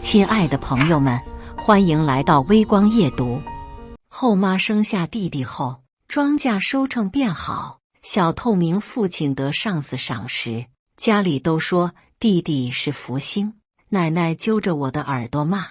亲爱的朋友们，欢迎来到微光夜读。后妈生下弟弟后，庄稼收成变好，小透明父亲得上司赏识，家里都说弟弟是福星。奶奶揪着我的耳朵骂：“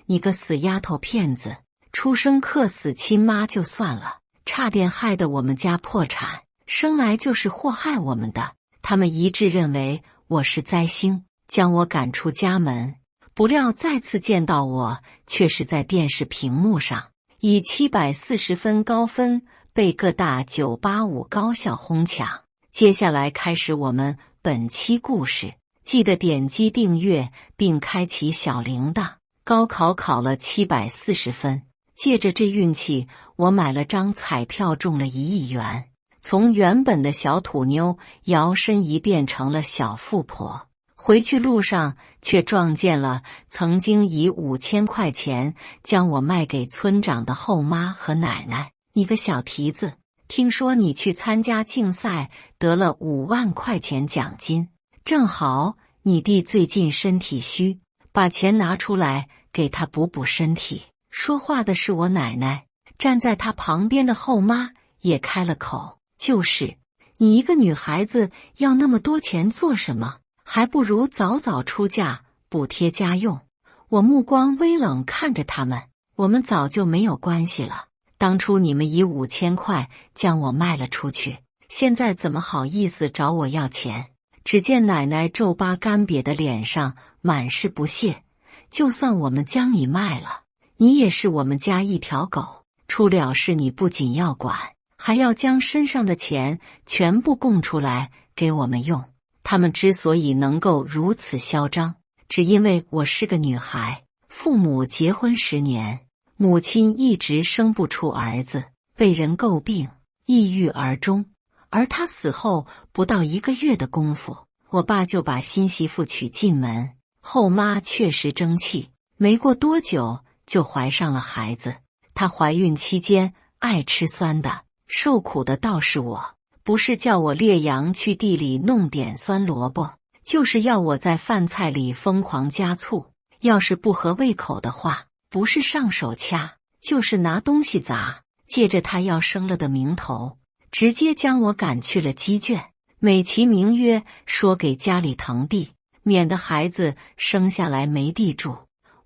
你个死丫头片子，出生克死亲妈就算了，差点害得我们家破产，生来就是祸害我们的。”他们一致认为我是灾星，将我赶出家门。不料再次见到我，却是在电视屏幕上，以740分高分被各大985高校哄抢。接下来开始我们本期故事，记得点击订阅并开启小铃铛。高考考了740分，借着这运气，我买了张彩票中了1亿元，从原本的小土妞摇身一变成了小富婆。回去路上却撞见了曾经以5000块钱将我卖给村长的后妈和奶奶。你个小蹄子，听说你去参加竞赛得了5万块钱奖金，正好你弟最近身体虚，把钱拿出来给他补补身体。说话的是我奶奶，站在他旁边的后妈也开了口，就是你一个女孩子要那么多钱做什么？还不如早早出嫁，补贴家用。我目光微冷看着他们，我们早就没有关系了。当初你们以5000块将我卖了出去，现在怎么好意思找我要钱？只见奶奶皱巴干瘪的脸上满是不屑。就算我们将你卖了，你也是我们家一条狗，出了事你不仅要管，还要将身上的钱全部供出来给我们用。他们之所以能够如此嚣张，只因为我是个女孩，父母结婚10年，母亲一直生不出儿子，被人诟病，抑郁而终。而她死后不到1个月的功夫，我爸就把新媳妇娶进门。后妈确实争气，没过多久就怀上了孩子。她怀孕期间爱吃酸的，受苦的倒是我。不是叫我猎羊去地里弄点酸萝卜，就是要我在饭菜里疯狂加醋。要是不合胃口的话，不是上手掐，就是拿东西砸。借着他要生了的名头，直接将我赶去了鸡圈，美其名曰说给家里腾地，免得孩子生下来没地住。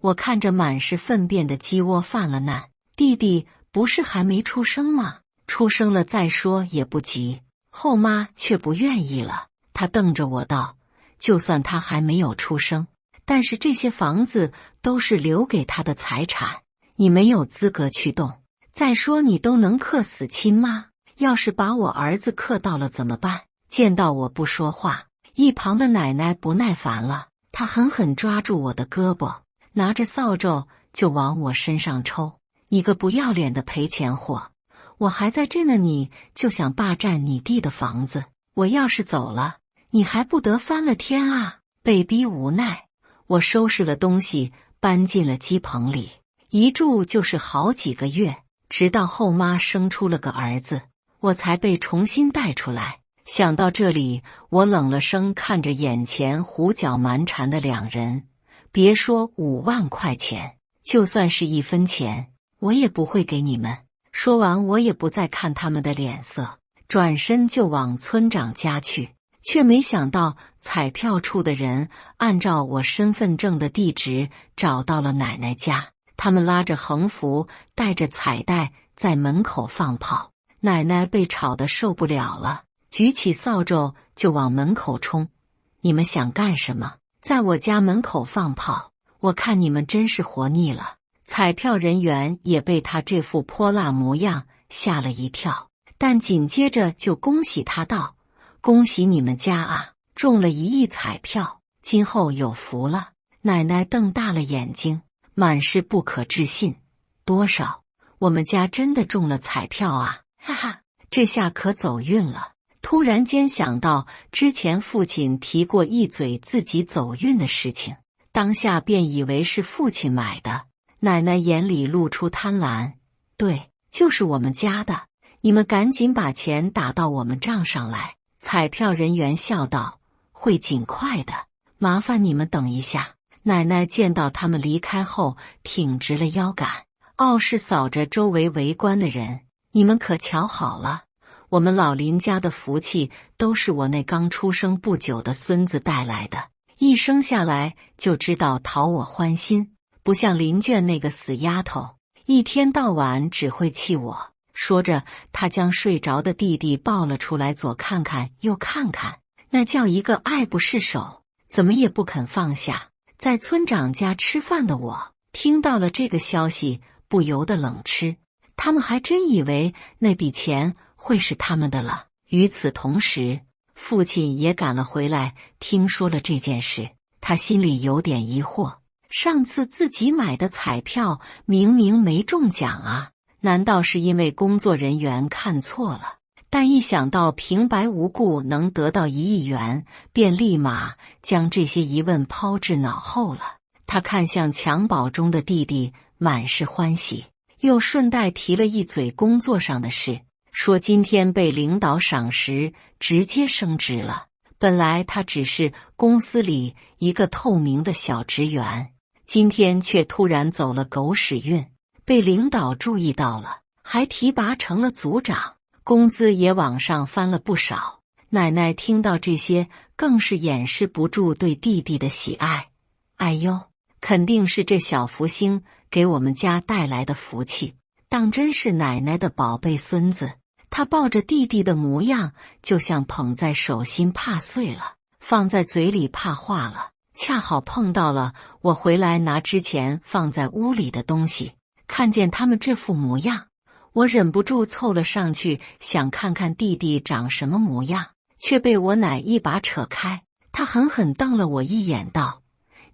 我看着满是粪便的鸡窝犯了难，弟弟不是还没出生吗？出生了再说也不急。后妈却不愿意了，她瞪着我道：“就算他还没有出生，但是这些房子都是留给他的财产，你没有资格去动。再说你都能克死亲妈，要是把我儿子克到了怎么办？”见到我不说话，一旁的奶奶不耐烦了，她狠狠抓住我的胳膊，拿着扫帚就往我身上抽：“你个不要脸的赔钱货！我还在这呢，你就想霸占你弟的房子？我要是走了，你还不得翻了天啊！”被逼无奈，我收拾了东西，搬进了鸡棚里，一住就是好几个月，直到后妈生出了个儿子，我才被重新带出来。想到这里，我冷了声看着眼前胡搅蛮缠的两人，别说5万块钱，就算是1分钱，我也不会给你们。说完，我也不再看他们的脸色，转身就往村长家去，却没想到彩票处的人按照我身份证的地址找到了奶奶家。他们拉着横幅，带着彩带在门口放炮。奶奶被吵得受不了了，举起扫帚就往门口冲：“你们想干什么？在我家门口放炮？我看你们真是活腻了。”彩票人员也被他这副泼辣模样吓了一跳，但紧接着就恭喜他道：“恭喜你们家啊，中了1亿彩票，今后有福了。”奶奶瞪大了眼睛，满是不可置信：“多少？我们家真的中了彩票啊！哈哈，这下可走运了。”突然间想到之前父亲提过一嘴自己走运的事情，当下便以为是父亲买的。奶奶眼里露出贪婪：“对，就是我们家的，你们赶紧把钱打到我们账上来。”彩票人员笑道：“会尽快的，麻烦你们等一下。”奶奶见到他们离开后，挺直了腰杆，傲视扫着周围围观的人：“你们可瞧好了，我们老林家的福气都是我那刚出生不久的孙子带来的，一生下来就知道讨我欢心，不像林娟那个死丫头，一天到晚只会气我。”说着，他将睡着的弟弟抱了出来，左看看右看看，那叫一个爱不释手，怎么也不肯放下。在村长家吃饭的我听到了这个消息，不由得冷吃。他们还真以为那笔钱会是他们的了。与此同时，父亲也赶了回来，听说了这件事，他心里有点疑惑。上次自己买的彩票明明没中奖啊，难道是因为工作人员看错了？但一想到平白无故能得到1亿元，便立马将这些疑问抛至脑后了。他看向襁褓中的弟弟，满是欢喜，又顺带提了一嘴工作上的事，说今天被领导赏识，直接升职了。本来他只是公司里一个透明的小职员，今天却突然走了狗屎运，被领导注意到了，还提拔成了组长，工资也往上翻了不少。奶奶听到这些，更是掩饰不住对弟弟的喜爱。哎呦，肯定是这小福星给我们家带来的福气，当真是奶奶的宝贝孙子。他抱着弟弟的模样，就像捧在手心怕碎了，放在嘴里怕化了。恰好碰到了我回来拿之前放在屋里的东西，看见他们这副模样，我忍不住凑了上去，想看看弟弟长什么模样，却被我奶一把扯开。他狠狠瞪了我一眼，道：“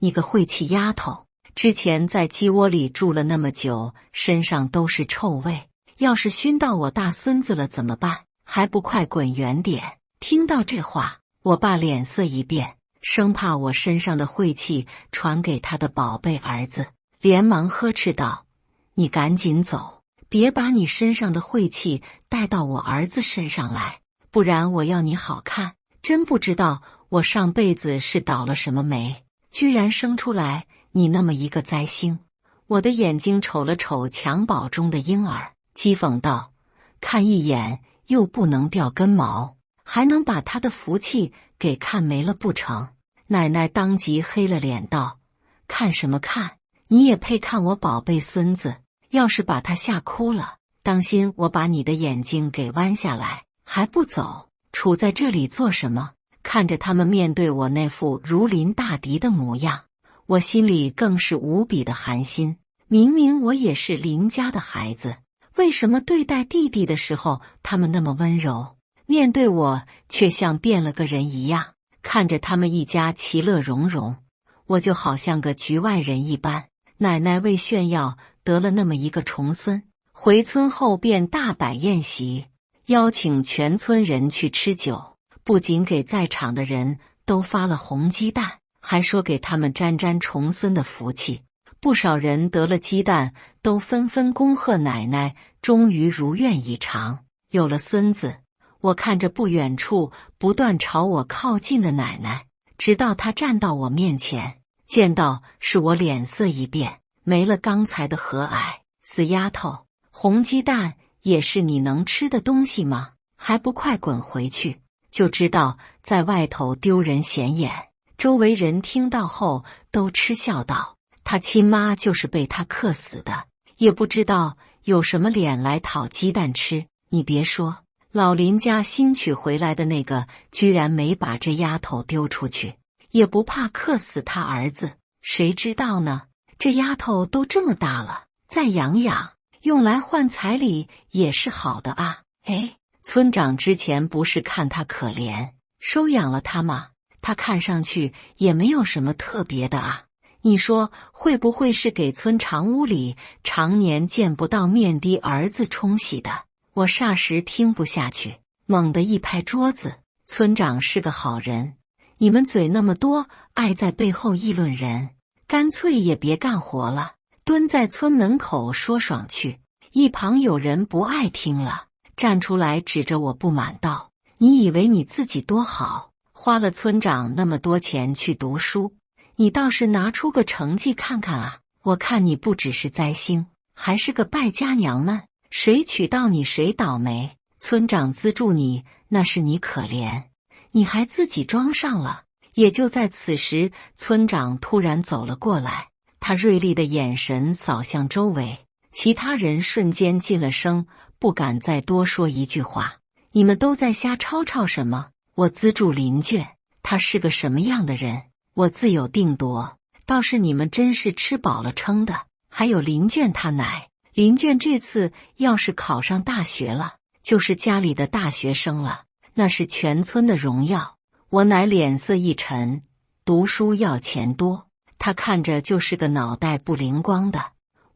你个晦气丫头，之前在鸡窝里住了那么久，身上都是臭味，要是熏到我大孙子了怎么办？还不快滚远点！”听到这话，我爸脸色一变，生怕我身上的晦气传给他的宝贝儿子，连忙呵斥道：“你赶紧走，别把你身上的晦气带到我儿子身上来，不然我要你好看！真不知道我上辈子是倒了什么霉，居然生出来你那么一个灾星！”我的眼睛瞅了瞅襁褓中的婴儿，讥讽道：“看一眼又不能掉根毛，还能把他的福气给看没了不成？”奶奶当即黑了脸道：“看什么看？你也配看我宝贝孙子？要是把他吓哭了，当心我把你的眼睛给剜下来！还不走，杵在这里做什么？”看着他们面对我那副如临大敌的模样，我心里更是无比的寒心。明明我也是林家的孩子，为什么对待弟弟的时候他们那么温柔，面对我却像变了个人一样？看着他们一家其乐融融，我就好像个局外人一般。奶奶为炫耀得了那么一个重孙，回村后便大摆宴席，邀请全村人去吃酒，不仅给在场的人都发了红鸡蛋，还说给他们沾沾重孙的福气。不少人得了鸡蛋，都纷纷恭贺奶奶终于如愿以偿，有了孙子。我看着不远处不断朝我靠近的奶奶，直到她站到我面前，见到是我，脸色一变，没了刚才的和蔼。死丫头，红鸡蛋也是你能吃的东西吗？还不快滚回去！就知道在外头丢人显眼。周围人听到后都嗤笑道：“他亲妈就是被他克死的，也不知道有什么脸来讨鸡蛋吃。”你别说，老林家新娶回来的那个居然没把这丫头丢出去，也不怕克死他儿子。谁知道呢？这丫头都这么大了，再养养，用来换彩礼也是好的啊。哎，村长之前不是看她可怜，收养了她吗？她看上去也没有什么特别的啊。你说会不会是给村长屋里常年见不到面的儿子冲喜的？我霎时听不下去，猛地一拍桌子：“村长是个好人，你们嘴那么多，爱在背后议论人，干脆也别干活了，蹲在村门口说爽去。”一旁有人不爱听了，站出来指着我不满道：“你以为你自己多好，花了村长那么多钱去读书，你倒是拿出个成绩看看啊！我看你不只是灾星，还是个败家娘们，谁娶到你谁倒霉。村长资助你，那是你可怜，你还自己装上了。也就在此时，村长突然走了过来，他锐利的眼神扫向周围，其他人瞬间噤了声，不敢再多说一句话。你们都在瞎吵吵什么？我资助林卷，他是个什么样的人，我自有定夺。倒是你们真是吃饱了撑的。还有林卷他奶，林卷这次要是考上大学了，就是家里的大学生了，那是全村的荣耀。我奶脸色一沉，读书要钱多，他看着就是个脑袋不灵光的，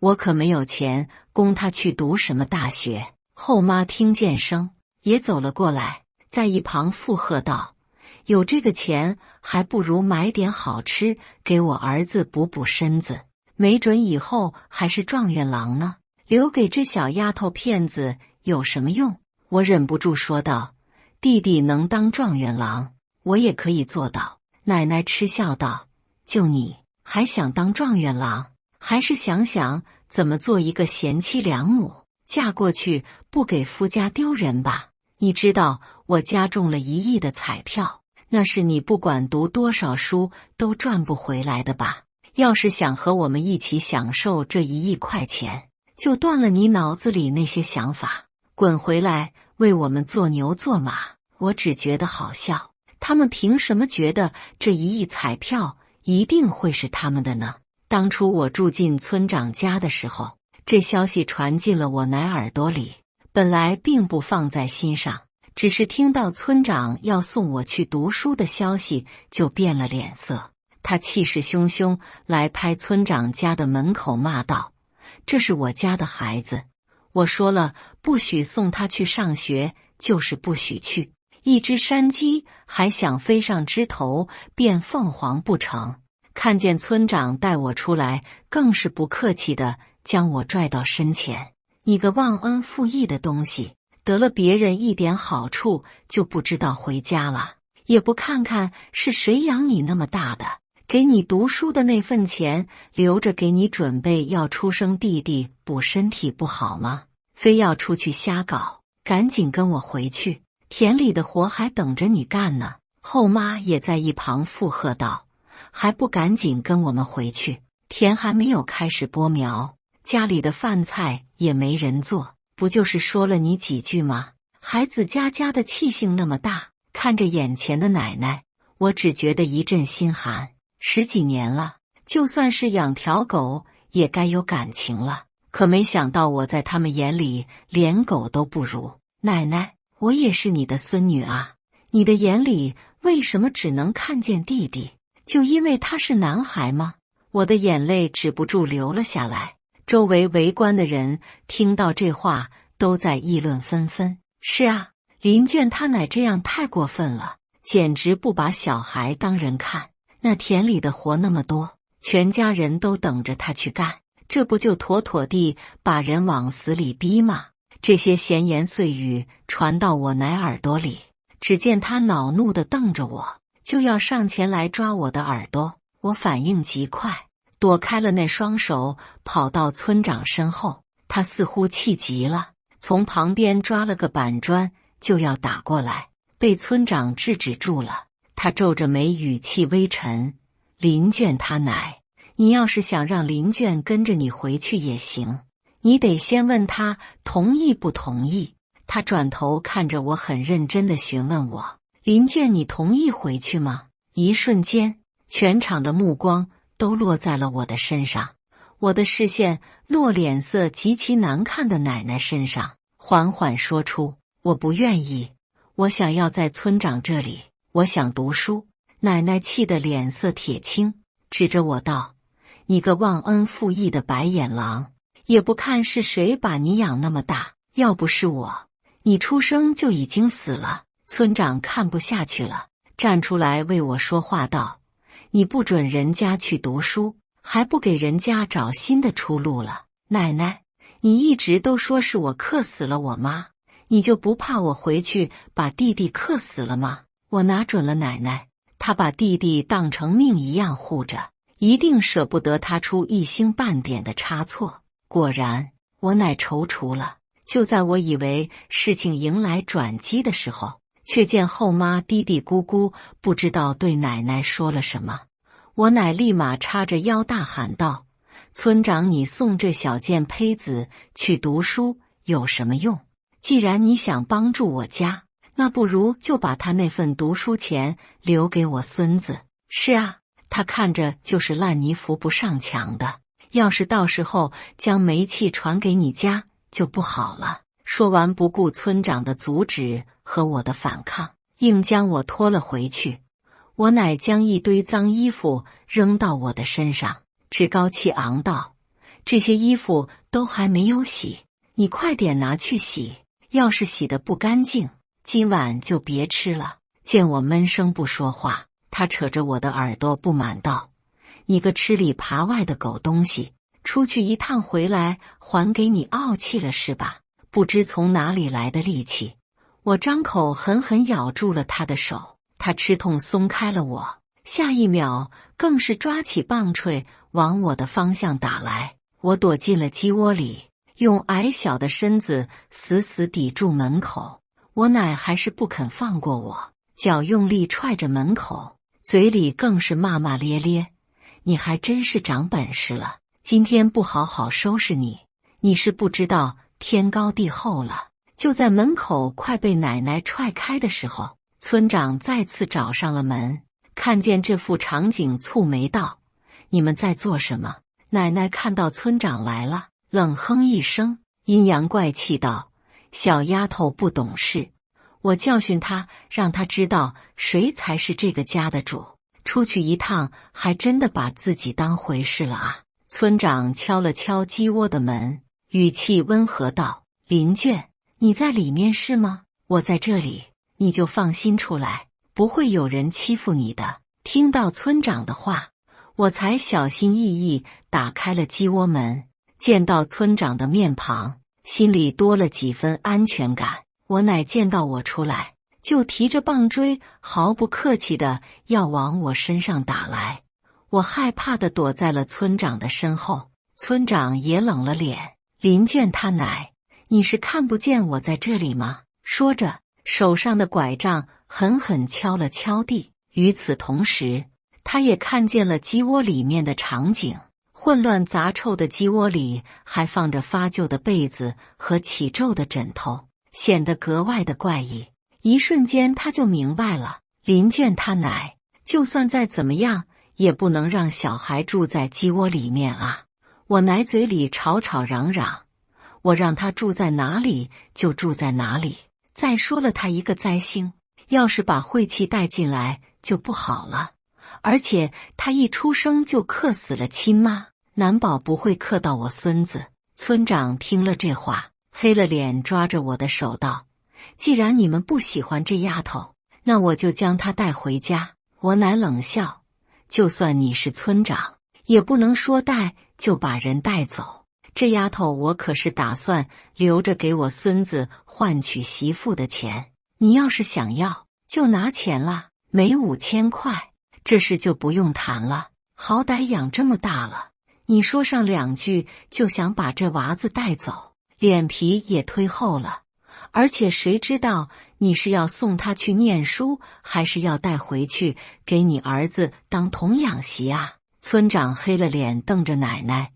我可没有钱供他去读什么大学。后妈听见声也走了过来，在一旁附和道：有这个钱，还不如买点好吃给我儿子补补身子，没准以后还是状元郎呢。留给这小丫头片子有什么用？我忍不住说道：弟弟能当状元郎，我也可以做到。奶奶嗤笑道：就你还想当状元郎？还是想想怎么做一个贤妻良母，嫁过去不给夫家丢人吧。你知道我家中了1亿的彩票，那是你不管读多少书都赚不回来的吧？要是想和我们一起享受这1亿块钱，就断了你脑子里那些想法，滚回来为我们做牛做马。我只觉得好笑，他们凭什么觉得这1亿彩票一定会是他们的呢？当初我住进村长家的时候，这消息传进了我奶耳朵里，本来并不放在心上，只是听到村长要送我去读书的消息就变了脸色。他气势汹汹来拍村长家的门口骂道：这是我家的孩子，我说了不许送他去上学，就是不许去。一只山鸡还想飞上枝头变凤凰不成？看见村长带我出来，更是不客气地将我拽到身前。你个忘恩负义的东西，得了别人一点好处就不知道回家了，也不看看是谁养你那么大的，给你读书的那份钱留着给你准备要出生弟弟补身体不好吗？非要出去瞎搞，赶紧跟我回去，田里的活还等着你干呢。后妈也在一旁附和道：还不赶紧跟我们回去，田还没有开始播苗，家里的饭菜也没人做，不就是说了你几句吗？孩子家家的气性那么大，看着眼前的奶奶，我只觉得一阵心寒。10几年了，就算是养条狗也该有感情了，可没想到我在他们眼里连狗都不如。奶奶，我也是你的孙女啊，你的眼里为什么只能看见弟弟？就因为他是男孩吗？我的眼泪止不住流了下来。周围围观的人听到这话都在议论纷纷。是啊，林卷他奶这样太过分了，简直不把小孩当人看。那田里的活那么多，全家人都等着他去干，这不就妥妥地把人往死里逼吗？这些闲言碎语传到我奶耳朵里，只见他恼怒地瞪着我，就要上前来抓我的耳朵。我反应极快，躲开了那双手，跑到村长身后。他似乎气急了，从旁边抓了个板砖就要打过来，被村长制止住了。他皱着眉，语气微沉：林卷他奶，你要是想让林卷跟着你回去也行，你得先问他同意不同意。他转头看着我，很认真地询问我：林卷，你同意回去吗？一瞬间，全场的目光都落在了我的身上，我的视线落脸色极其难看的奶奶身上，缓缓说出：我不愿意，我想要在村长这里，我想读书。奶奶气得脸色铁青，指着我道：你个忘恩负义的白眼狼，也不看是谁把你养那么大，要不是我，你出生就已经死了。村长看不下去了，站出来为我说话道：你不准人家去读书，还不给人家找新的出路了。奶奶，你一直都说是我克死了我妈，你就不怕我回去把弟弟克死了吗？我拿准了奶奶他把弟弟当成命一样护着，一定舍不得他出一星半点的差错。果然，我奶踌躇了。就在我以为事情迎来转机的时候，却见后妈嘀嘀咕咕，不知道对奶奶说了什么。我奶立马叉着腰大喊道：“村长，你送这小贱胚子去读书有什么用？既然你想帮助我家，那不如就把他那份读书钱留给我孙子。是啊，他看着就是烂泥扶不上墙的，要是到时候将煤气传给你家就不好了。”说完，不顾村长的阻止和我的反抗，硬将我拖了回去。我奶将一堆脏衣服扔到我的身上，趾高气昂道：“这些衣服都还没有洗，你快点拿去洗，要是洗得不干净，今晚就别吃了。”见我闷声不说话，他扯着我的耳朵不满道：“你个吃里扒外的狗东西，出去一趟回来还给你怄气了是吧？不知从哪里来的力气。”我张口狠狠咬住了他的手，他吃痛松开了我，下一秒更是抓起棒槌往我的方向打来。我躲进了鸡窝里，用矮小的身子死死抵住门口。我奶还是不肯放过我，脚用力踹着门口，嘴里更是骂骂咧咧：“你还真是长本事了，今天不好好收拾你，你是不知道天高地厚了。”就在门口快被奶奶踹开的时候，村长再次找上了门。看见这副场景，蹙眉道：“你们在做什么？”奶奶看到村长来了，冷哼一声，阴阳怪气道：“小丫头不懂事，我教训她，让她知道谁才是这个家的主。出去一趟，还真的把自己当回事了啊！”村长敲了敲鸡窝的门，语气温和道：“林娟，你在里面是吗？我在这里，你就放心出来，不会有人欺负你的。”听到村长的话，我才小心翼翼打开了鸡窝门，见到村长的面庞，心里多了几分安全感。我奶见到我出来，就提着棒槌，毫不客气的要往我身上打来。我害怕的躲在了村长的身后，村长也冷了脸：“林娟他奶，你是看不见我在这里吗？”说着，手上的拐杖狠狠敲了敲地。与此同时，他也看见了鸡窝里面的场景。混乱杂臭的鸡窝里还放着发旧的被子和起皱的枕头，显得格外的怪异。一瞬间他就明白了，林娟他奶就算再怎么样也不能让小孩住在鸡窝里面啊。我奶嘴里吵吵嚷嚷：“我让他住在哪里就住在哪里，再说了他一个灾星，要是把晦气带进来就不好了。而且他一出生就克死了亲妈，难保不会克到我孙子。”村长听了这话，黑了脸，抓着我的手道：“既然你们不喜欢这丫头，那我就将她带回家。”我奶冷笑：“就算你是村长，也不能说带就把人带走。这丫头我可是打算留着给我孙子换娶媳妇的钱，你要是想要就拿钱了，每5000块，这事就不用谈了。好歹养这么大了，你说上2句就想把这娃子带走，脸皮也忒厚了。而且谁知道你是要送他去念书，还是要带回去给你儿子当童养媳啊？”村长黑了脸瞪着奶奶：“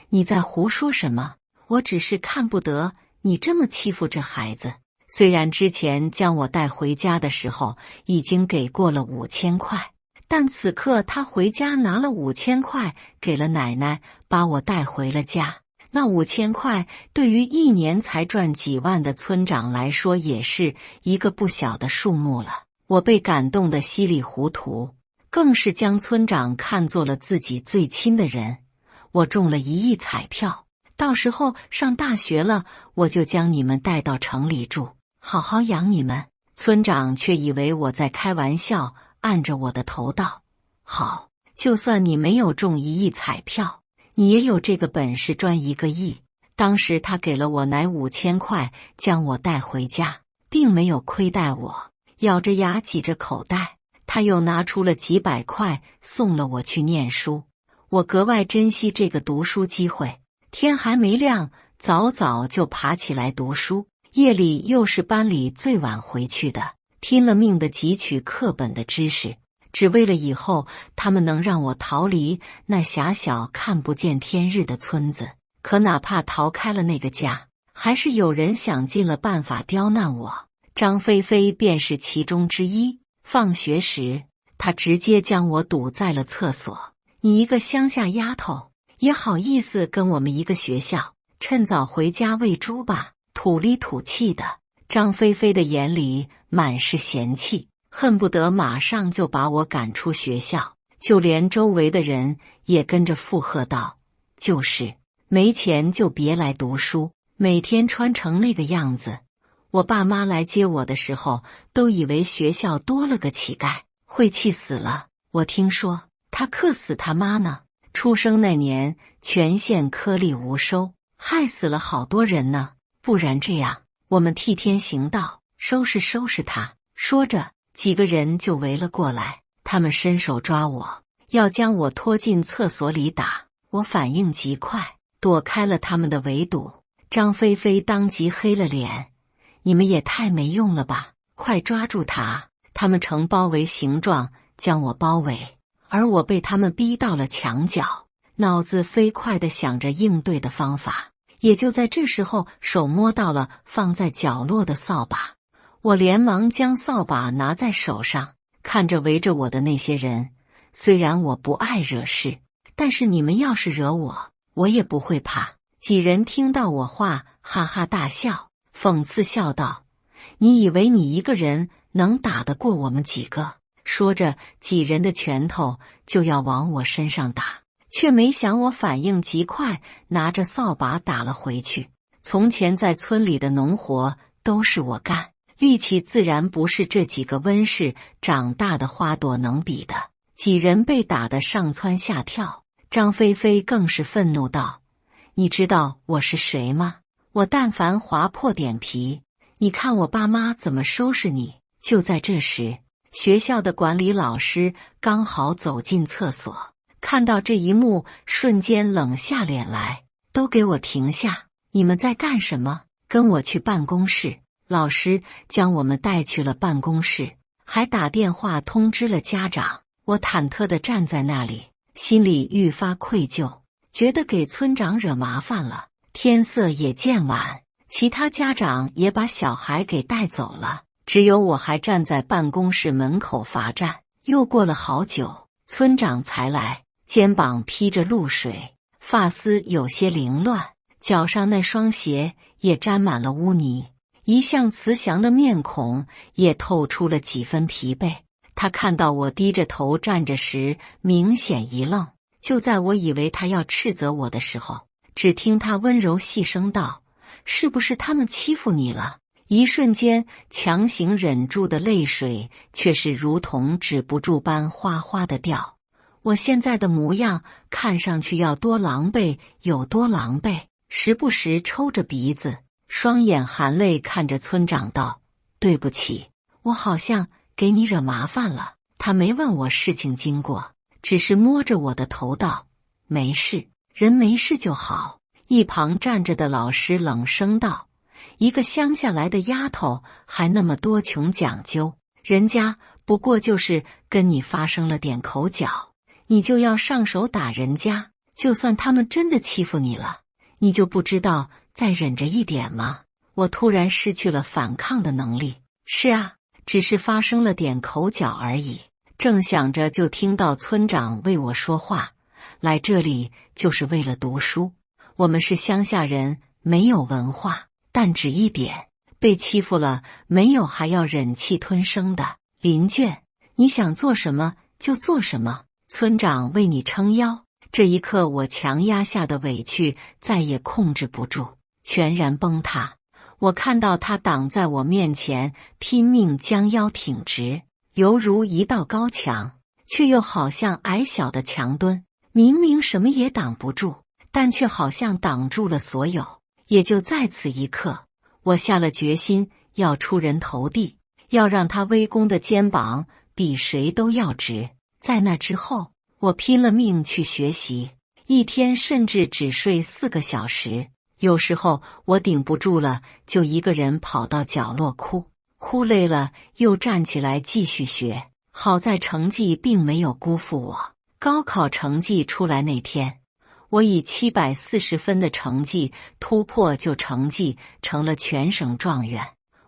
你在胡说什么？我只是看不得你这么欺负这孩子。虽然之前将我带回家的时候已经给过了5000块，但此刻他回家拿了5000块给了奶奶，把我带回了家。那5000块对于1年才赚几万的村长来说也是一个不小的数目了。”我被感动得稀里糊涂，更是将村长看作了自己最亲的人。我中了1亿彩票，到时候上大学了，我就将你们带到城里住，好好养你们。村长却以为我在开玩笑，按着我的头道：“好，就算你没有中1亿彩票，你也有这个本事赚1个亿。”当时他给了我奶5000块，将我带回家，并没有亏待我，咬着牙挤着口袋，他又拿出了几百块送了我去念书。我格外珍惜这个读书机会，天还没亮，早早就爬起来读书，夜里又是班里最晚回去的，拼了命的汲取课本的知识，只为了以后他们能让我逃离那狭小看不见天日的村子。可哪怕逃开了那个家，还是有人想尽了办法刁难我。张菲菲便是其中之一。放学时，她直接将我堵在了厕所。你一个乡下丫头，也好意思跟我们一个学校？趁早回家喂猪吧！土里土气的。张菲菲的眼里满是嫌弃，恨不得马上就把我赶出学校。就连周围的人也跟着附和道：就是没钱就别来读书，每天穿成那个样子。我爸妈来接我的时候，都以为学校多了个乞丐，会气死了。我听说他克死他妈呢。出生那年，全县颗粒无收，害死了好多人呢。不然这样，我们替天行道，收拾他。说着，几个人就围了过来，他们伸手抓我，要将我拖进厕所里打。我反应极快，躲开了他们的围堵。张菲菲当即黑了脸：你们也太没用了吧，快抓住他！他们呈包围形状将我包围，而我被他们逼到了墙角，脑子飞快地想着应对的方法。也就在这时候，手摸到了放在角落的扫把，我连忙将扫把拿在手上，看着围着我的那些人。虽然我不爱惹事，但是你们要是惹我，我也不会怕。几人听到我话，哈哈大笑，讽刺笑道：你以为你一个人能打得过我们几个？说着，几人的拳头就要往我身上打，却没想我反应极快，拿着扫把打了回去。从前在村里的农活都是我干，力气自然不是这几个温室长大的花朵能比的。几人被打得上蹿下跳，张菲菲更是愤怒道：你知道我是谁吗？我但凡划破点皮，你看我爸妈怎么收拾你？就在这时，学校的管理老师刚好走进厕所，看到这一幕，瞬间冷下脸来：都给我停下！你们在干什么？跟我去办公室！老师将我们带去了办公室，还打电话通知了家长。我忐忑地站在那里，心里愈发愧疚，觉得给村长惹麻烦了。天色也渐晚，其他家长也把小孩给带走了，只有我还站在办公室门口罚站。又过了好久，村长才来，肩膀披着露水，发丝有些凌乱，脚上那双鞋也沾满了污泥，一向慈祥的面孔也透出了几分疲惫。他看到我低着头站着时，明显一愣。就在我以为他要斥责我的时候，只听他温柔细声道：是不是他们欺负你了？一瞬间，强行忍住的泪水却是如同止不住般哗哗地掉。我现在的模样看上去要多狼狈有多狼狈，时不时抽着鼻子，双眼含泪看着村长道：对不起，我好像给你惹麻烦了。他没问我事情经过，只是摸着我的头道：没事，人没事就好。一旁站着的老师冷声道：一个乡下来的丫头还那么多穷讲究，人家不过就是跟你发生了点口角，你就要上手打人家？就算他们真的欺负你了，你就不知道再忍着一点吗？我突然失去了反抗的能力。是啊，只是发生了点口角而已。正想着，就听到村长为我说话：来这里就是为了读书，我们是乡下人，没有文化，但只一点，被欺负了没有还要忍气吞声的。林卷，你想做什么就做什么，村长为你撑腰。这一刻，我强压下的委屈再也控制不住，全然崩塌。我看到他挡在我面前，拼命将腰挺直，犹如一道高墙，却又好像矮小的墙墩，明明什么也挡不住，但却好像挡住了所有。也就在此一刻，我下了决心，要出人头地，要让他威弓的肩膀比谁都要直。在那之后，我拼了命去学习，一天甚至只睡4个小时。有时候我顶不住了，就一个人跑到角落哭，哭累了又站起来继续学。好在成绩并没有辜负我。高考成绩出来那天，我以740分的成绩突破旧成绩，成了全省状元。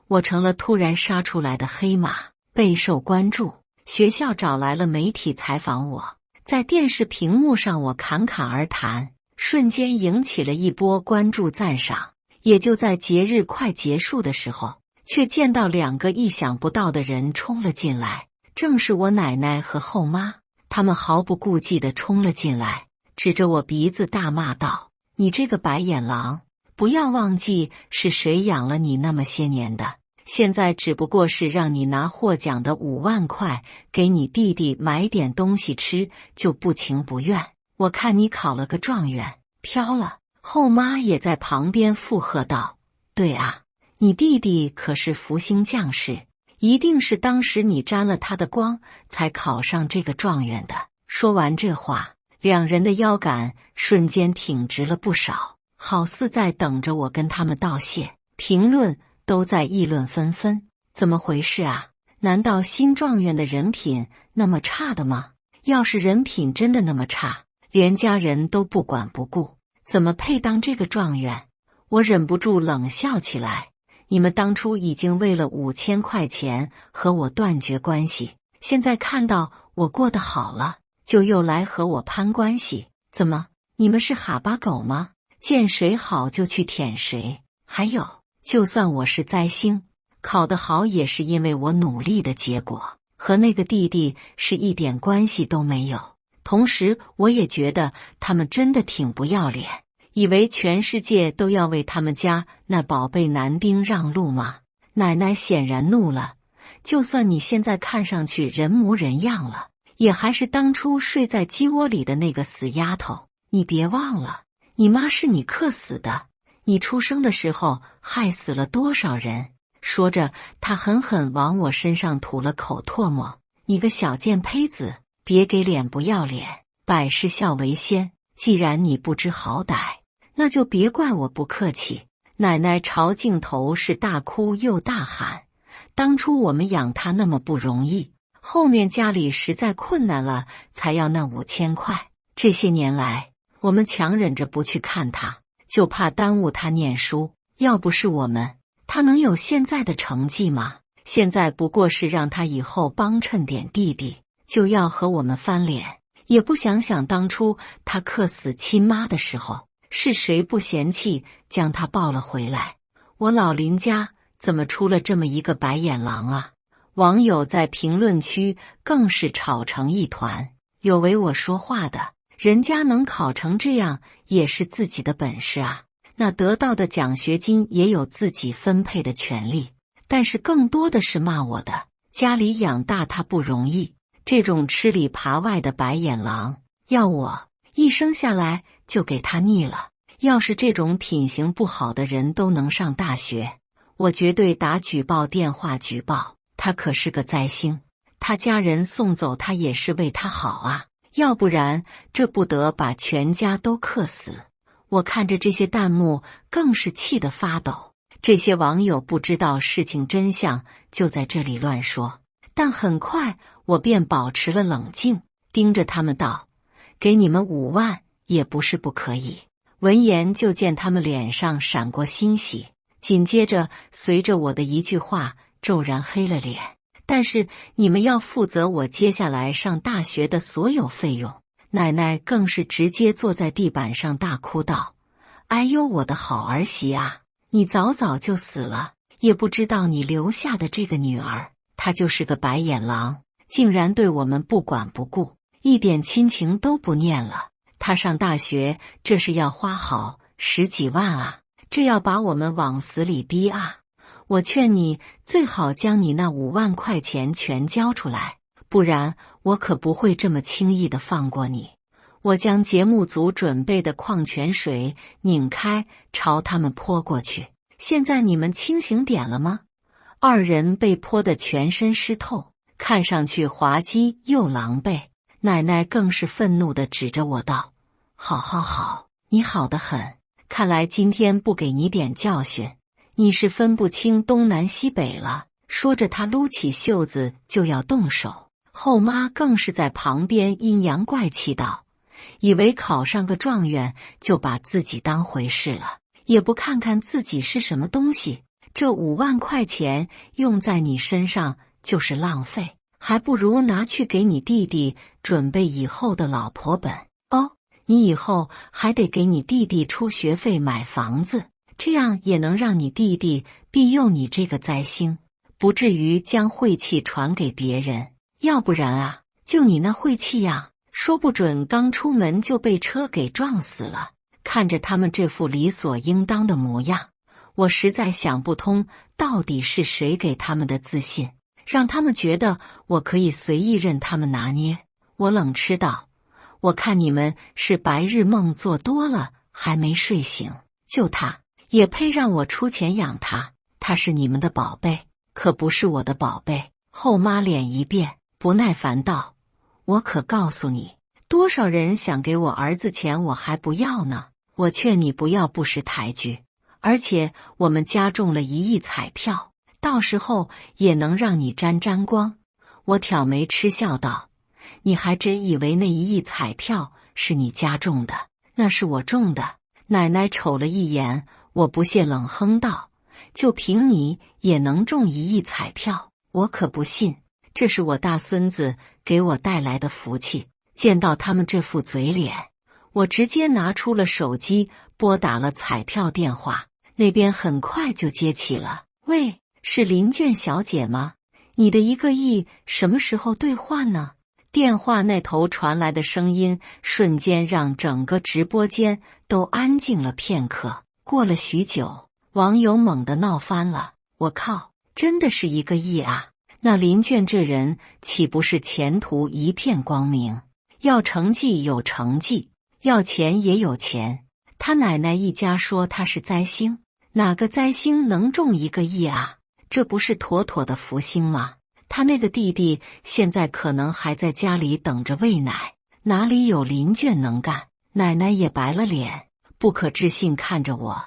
我成了突然杀出来的黑马，备受关注。学校找来了媒体采访我，在电视屏幕上我侃侃而谈，瞬间引起了一波关注赞赏。也就在节日快结束的时候，却见到2个意想不到的人冲了进来，正是我奶奶和后妈。他们毫不顾忌地冲了进来，指着我鼻子大骂道：“你这个白眼狼，不要忘记是谁养了你那么些年的，现在只不过是让你拿获奖的5万块给你弟弟买点东西吃，就不情不愿。我看你考了个状元，飘了。”后妈也在旁边附和道：“对啊，你弟弟可是福星将士，一定是当时你沾了他的光，才考上这个状元的。”说完这话，2人的腰杆瞬间挺直了不少，好似在等着我跟他们道谢。评论都在议论纷纷，怎么回事啊？难道新状元的人品那么差的吗？要是人品真的那么差，连家人都不管不顾，怎么配当这个状元？我忍不住冷笑起来。你们当初已经为了5000块钱和我断绝关系，现在看到我过得好了，就又来和我攀关系，怎么？你们是哈巴狗吗？见谁好就去舔谁？还有，就算我是灾星，考得好也是因为我努力的结果，和那个弟弟是一点关系都没有。同时，我也觉得他们真的挺不要脸，以为全世界都要为他们家那宝贝男丁让路吗？奶奶显然怒了，就算你现在看上去人模人样了，也还是当初睡在鸡窝里的那个死丫头。你别忘了，你妈是你克死的，你出生的时候害死了多少人？说着，她狠狠往我身上吐了口唾沫。你个小贱胚子，别给脸不要脸，百事孝为先。既然你不知好歹，那就别怪我不客气。奶奶朝镜头是大哭又大喊，当初我们养她那么不容易，后面家里实在困难了，才要那5000块。这些年来，我们强忍着不去看她，就怕耽误她念书。要不是我们，她能有现在的成绩吗？现在不过是让她以后帮衬点弟弟，就要和我们翻脸，也不想想当初她克死亲妈的时候，是谁不嫌弃将她抱了回来？我老林家怎么出了这么一个白眼狼啊？网友在评论区更是吵成一团。有为我说话的，人家能考成这样也是自己的本事啊，那得到的奖学金也有自己分配的权利。但是更多的是骂我的，家里养大他不容易，这种吃里扒外的白眼狼，要我一生下来就给他腻了。要是这种品行不好的人都能上大学，我绝对打举报电话举报。他可是个灾星，他家人送走他也是为他好啊，要不然这不得把全家都克死。我看着这些弹幕更是气得发抖。这些网友不知道事情真相，就在这里乱说。但很快我便保持了冷静，盯着他们道：“给你们5万也不是不可以。”闻言就见他们脸上闪过欣喜，紧接着随着我的一句话骤然黑了脸。但是你们要负责我接下来上大学的所有费用。奶奶更是直接坐在地板上大哭道：“哎呦，我的好儿媳啊！你早早就死了，也不知道你留下的这个女儿，她就是个白眼狼，竟然对我们不管不顾，一点亲情都不念了。她上大学这是要花好10几万啊，这要把我们往死里逼啊！我劝你最好将你那5万块钱全交出来，不然我可不会这么轻易的放过你。”我将节目组准备的矿泉水拧开，朝他们泼过去。现在你们清醒点了吗？2人被泼得全身湿透，看上去滑稽又狼狈。奶奶更是愤怒地指着我道：“好好好，你好得很，看来今天不给你点教训，你是分不清东南西北了。”说着，她撸起袖子就要动手。后妈更是在旁边阴阳怪气道：“以为考上个状元就把自己当回事了，也不看看自己是什么东西。这5万块钱用在你身上就是浪费，还不如拿去给你弟弟准备以后的老婆本。哦，你以后还得给你弟弟出学费买房子，这样也能让你弟弟庇佑你这个灾星，不至于将晦气传给别人。要不然啊，就你那晦气样，说不准刚出门就被车给撞死了。”看着他们这副理所应当的模样，我实在想不通，到底是谁给他们的自信，让他们觉得我可以随意任他们拿捏。我冷嗤道：“我看你们是白日梦做多了，还没睡醒。就他也配让我出钱养他？他是你们的宝贝，可不是我的宝贝。”后妈脸一变，不耐烦道：“我可告诉你，多少人想给我儿子钱，我还不要呢。我劝你不要不识抬举，而且我们加中了1亿彩票，到时候也能让你沾沾光。”我挑眉嗤笑道：“你还真以为那1亿彩票是你加中的？那是我中的。”奶奶瞅了一眼我，不屑冷哼道：“就凭你也能中1亿彩票？我可不信。这是我大孙子给我带来的福气。”见到他们这副嘴脸，我直接拿出了手机，拨打了彩票电话。那边很快就接起了：“喂，是林娟小姐吗？你的1个亿什么时候兑换呢？”电话那头传来的声音瞬间让整个直播间都安静了片刻。过了许久，网友猛地闹翻了：“我靠，真的是1个亿啊！那林娟这人岂不是前途一片光明？要成绩有成绩，要钱也有钱。他奶奶一家说他是灾星，哪个灾星能中1个亿啊？这不是妥妥的福星吗？他那个弟弟现在可能还在家里等着喂奶，哪里有林娟能干？”奶奶也白了脸，不可置信看着我：“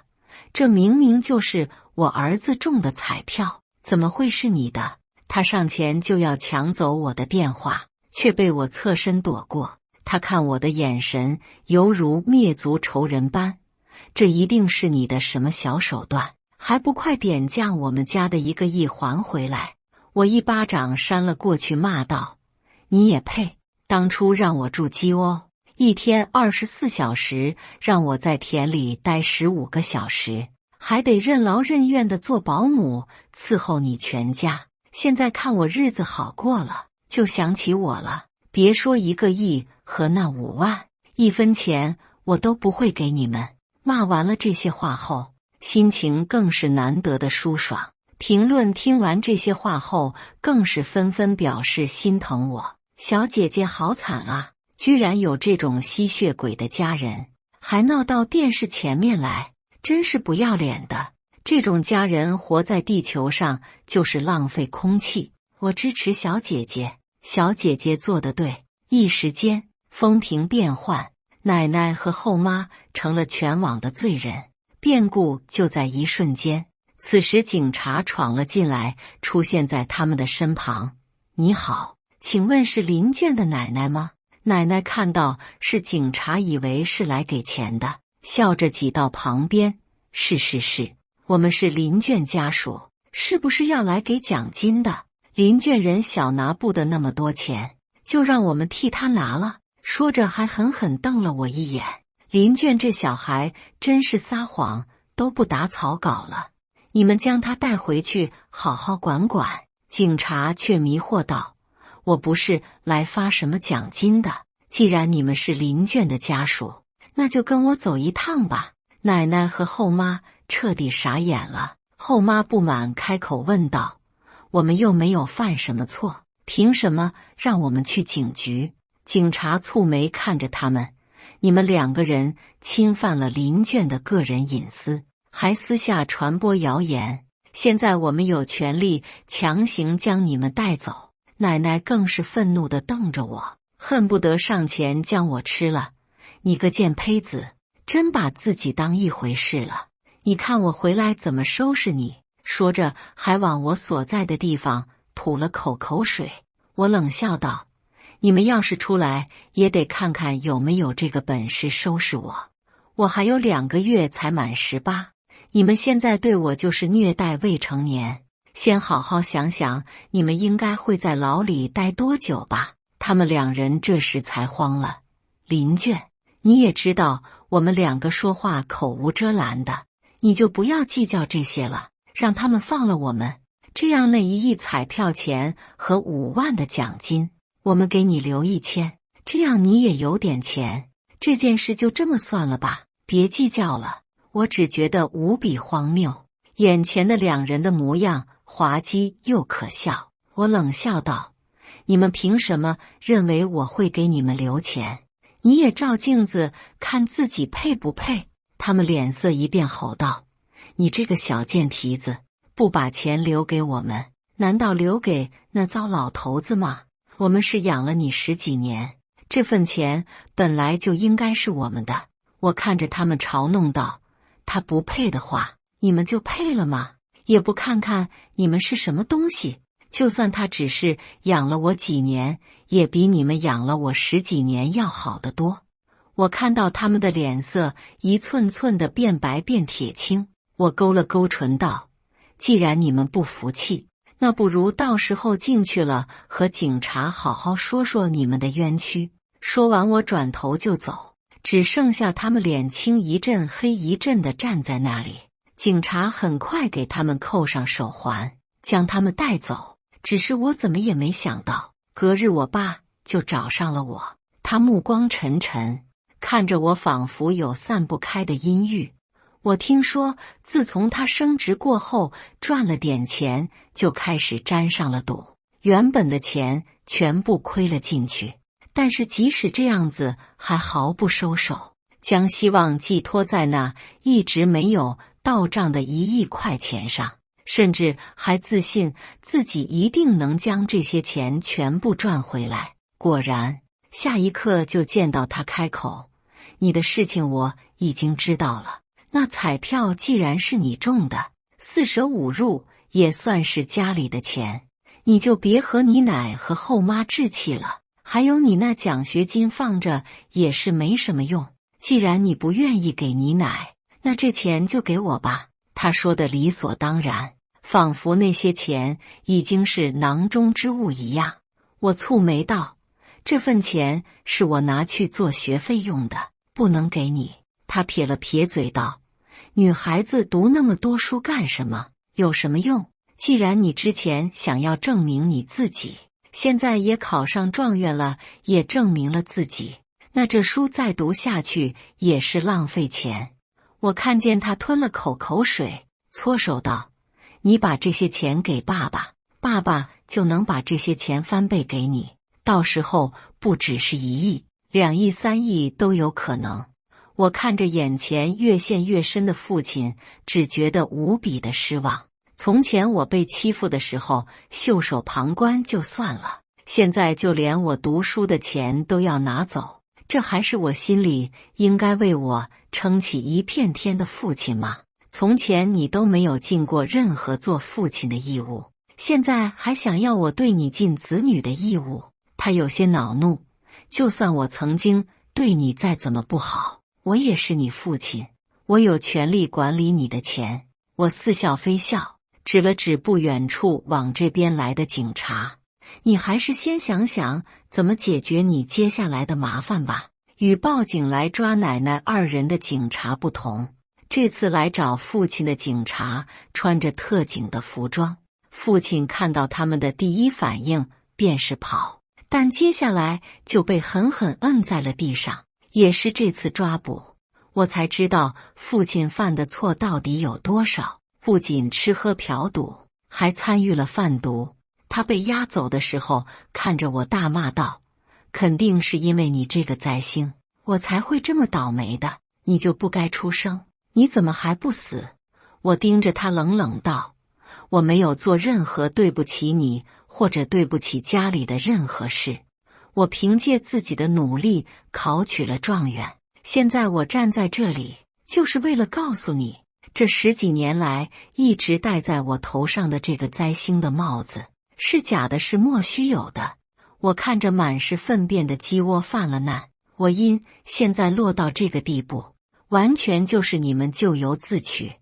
这明明就是我儿子中的彩票，怎么会是你的？”他上前就要抢走我的电话，却被我侧身躲过。他看我的眼神犹如灭族仇人般：“这一定是你的什么小手段，还不快点将我们家的1个亿还回来！”我一巴掌扇了过去，骂道：“你也配！当初让我住鸡窝，1天24小时，让我在田里待15个小时，还得任劳任怨地做保姆伺候你全家。现在看我日子好过了，就想起我了。别说1个亿和那5万，1分钱我都不会给你们。”骂完了这些话后，心情更是难得的舒爽。评论听完这些话后，更是纷纷表示心疼我：“小姐姐好惨啊，居然有这种吸血鬼的家人，还闹到电视前面来，真是不要脸的。这种家人活在地球上就是浪费空气。”我支持小姐姐，小姐姐做得对。一时间风评变幻，奶奶和后妈成了全网的罪人。变故就在一瞬间。此时警察闯了进来，出现在他们的身旁：“你好，请问是林娟的奶奶吗？”奶奶看到是警察，以为是来给钱的，笑着挤到旁边：“是，我们是林娟家属，是不是要来给奖金的？林娟人小，拿不得那么多钱，就让我们替她拿了。”说着还狠狠瞪了我一眼。林娟这小孩真是撒谎都不打草稿了，你们将他带回去好好管管。警察却迷惑道：“我不是来发什么奖金的，既然你们是林娟的家属，那就跟我走一趟吧。”奶奶和后妈彻底傻眼了。后妈不满开口问道：“我们又没有犯什么错，凭什么让我们去警局？”警察蹙眉看着他们：“你们2个人侵犯了林娟的个人隐私，还私下传播谣言，现在我们有权利强行将你们带走。奶奶更是愤怒地瞪着我，恨不得上前将我吃了。你个贱胚子，真把自己当一回事了！你看我回来怎么收拾你！说着，还往我所在的地方吐了口水。我冷笑道：“你们要是出来，也得看看有没有这个本事收拾我。我还有2个月才满18，你们现在对我就是虐待未成年。先好好想想，你们应该会在牢里待多久吧？”他们2人这时才慌了。林娟，你也知道我们2个说话口无遮拦的，你就不要计较这些了，让他们放了我们。这样那1亿彩票钱和5万的奖金，我们给你留1000，这样你也有点钱。这件事就这么算了吧，别计较了。我只觉得无比荒谬，眼前的2人的模样滑稽又可笑。我冷笑道：“你们凭什么认为我会给你们留钱？你也照镜子看自己配不配？”他们脸色一变，吼道：“你这个小贱蹄子，不把钱留给我们，难道留给那糟老头子吗？我们是养了你10几年，这份钱本来就应该是我们的。”我看着他们嘲弄道：“他不配的话，你们就配了吗？也不看看你们是什么东西。就算他只是养了我几年，也比你们养了我10几年要好得多。”我看到他们的脸色一寸寸的变白变铁青，我勾了勾唇道：“既然你们不服气，那不如到时候进去了和警察好好说说你们的冤屈。”说完，我转头就走，只剩下他们脸青一阵黑一阵的站在那里。警察很快给他们扣上手环，将他们带走。只是我怎么也没想到，隔日我爸就找上了我，他目光沉沉，看着我仿佛有散不开的阴郁。我听说自从他升职过后赚了点钱，就开始沾上了赌，原本的钱全部亏了进去。但是即使这样子，还毫不收手，将希望寄托在那一直没有到账的1亿块钱上，甚至还自信自己一定能将这些钱全部赚回来。果然，下一刻就见到他开口：“你的事情我已经知道了。那彩票既然是你中的，4舍5入也算是家里的钱，你就别和你奶和后妈置气了。还有你那奖学金放着也是没什么用，既然你不愿意给你奶，那这钱就给我吧。”他说的理所当然，仿佛那些钱已经是囊中之物一样。我蹙眉道：“这份钱是我拿去做学费用的，不能给你。”他撇了撇嘴道：“女孩子读那么多书干什么？有什么用？既然你之前想要证明你自己，现在也考上状元了，也证明了自己，那这书再读下去也是浪费钱。”我看见他吞了口水，搓手道：“你把这些钱给爸爸，爸爸就能把这些钱翻倍给你，到时候不只是1亿、2亿、3亿都有可能。”我看着眼前越陷越深的父亲，只觉得无比的失望。从前我被欺负的时候袖手旁观就算了，现在就连我读书的钱都要拿走，这还是我心里应该为我撑起一片天的父亲吗？从前你都没有尽过任何做父亲的义务，现在还想要我对你尽子女的义务。他有些恼怒，就算我曾经对你再怎么不好，我也是你父亲，我有权利管理你的钱。我似笑非笑，指了指不远处往这边来的警察：“你还是先想想怎么解决你接下来的麻烦吧。”与报警来抓奶奶2人的警察不同，这次来找父亲的警察穿着特警的服装。父亲看到他们的第一反应便是跑，但接下来就被狠狠摁在了地上。也是这次抓捕，我才知道父亲犯的错到底有多少。不仅吃喝嫖赌，还参与了贩毒。他被押走的时候，看着我大骂道：“肯定是因为你这个灾星，我才会这么倒霉的。你就不该出生，你怎么还不死？”我盯着他冷冷道：“我没有做任何对不起你或者对不起家里的任何事。我凭借自己的努力考取了状元，现在我站在这里，就是为了告诉你，这10几年来一直戴在我头上的这个灾星的帽子是假的，是莫须有的。我看着满是粪便的鸡窝犯了难，我因现在落到这个地步，完全就是你们咎由自取。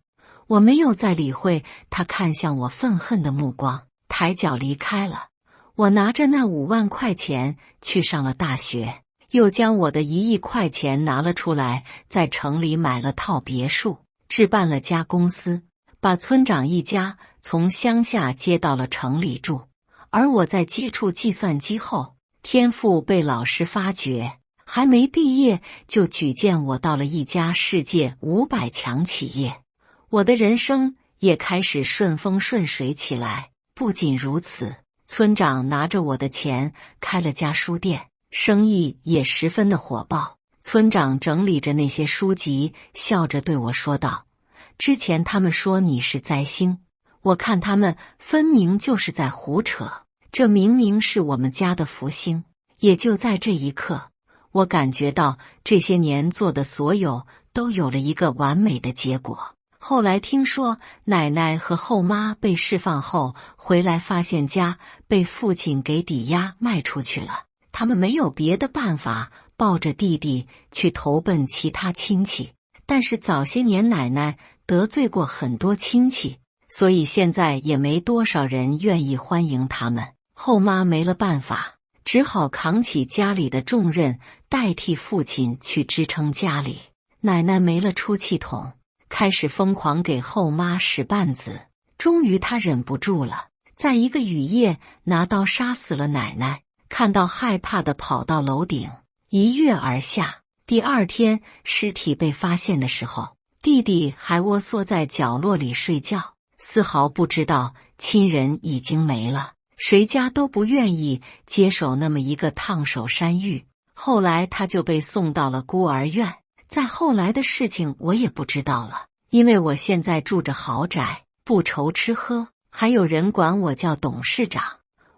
我没有再理会他看向我愤恨的目光，抬脚离开了。我拿着那5万块钱去上了大学，又将我的1亿块钱拿了出来，在城里买了套别墅，置办了家公司，把村长一家从乡下接到了城里住。而我在接触计算机后，天赋被老师发掘，还没毕业就举荐我到了一家世界500强企业，我的人生也开始顺风顺水起来。不仅如此，村长拿着我的钱开了家书店，生意也十分的火爆。村长整理着那些书籍，笑着对我说道：“之前他们说你是灾星，我看他们分明就是在胡扯，这明明是我们家的福星。”也就在这一刻，我感觉到这些年做的所有都有了一个完美的结果。后来听说奶奶和后妈被释放后回来，发现家被父亲给抵押卖出去了，他们没有别的办法，抱着弟弟去投奔其他亲戚。但是早些年奶奶得罪过很多亲戚，所以现在也没多少人愿意欢迎他们。后妈没了办法，只好扛起家里的重任，代替父亲去支撑家里。奶奶没了出气筒，开始疯狂给后妈使绊子。终于她忍不住了，在一个雨夜拿刀杀死了奶奶，看到害怕的跑到楼顶，一跃而下。第2天尸体被发现的时候，弟弟还窝缩在角落里睡觉，丝毫不知道亲人已经没了。谁家都不愿意接手那么一个烫手山芋。后来他就被送到了孤儿院，再后来的事情我也不知道了，因为我现在住着豪宅，不愁吃喝，还有人管我叫董事长。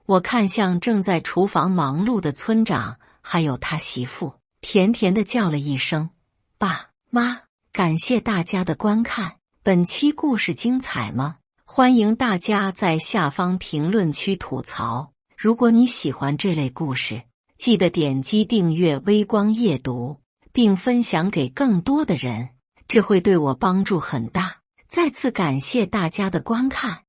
我看向正在厨房忙碌的村长，还有他媳妇，甜甜地叫了一声爸妈。感谢大家的观看，本期故事精彩吗？欢迎大家在下方评论区吐槽。如果你喜欢这类故事，记得点击订阅微光夜读，并分享给更多的人，这会对我帮助很大。再次感谢大家的观看。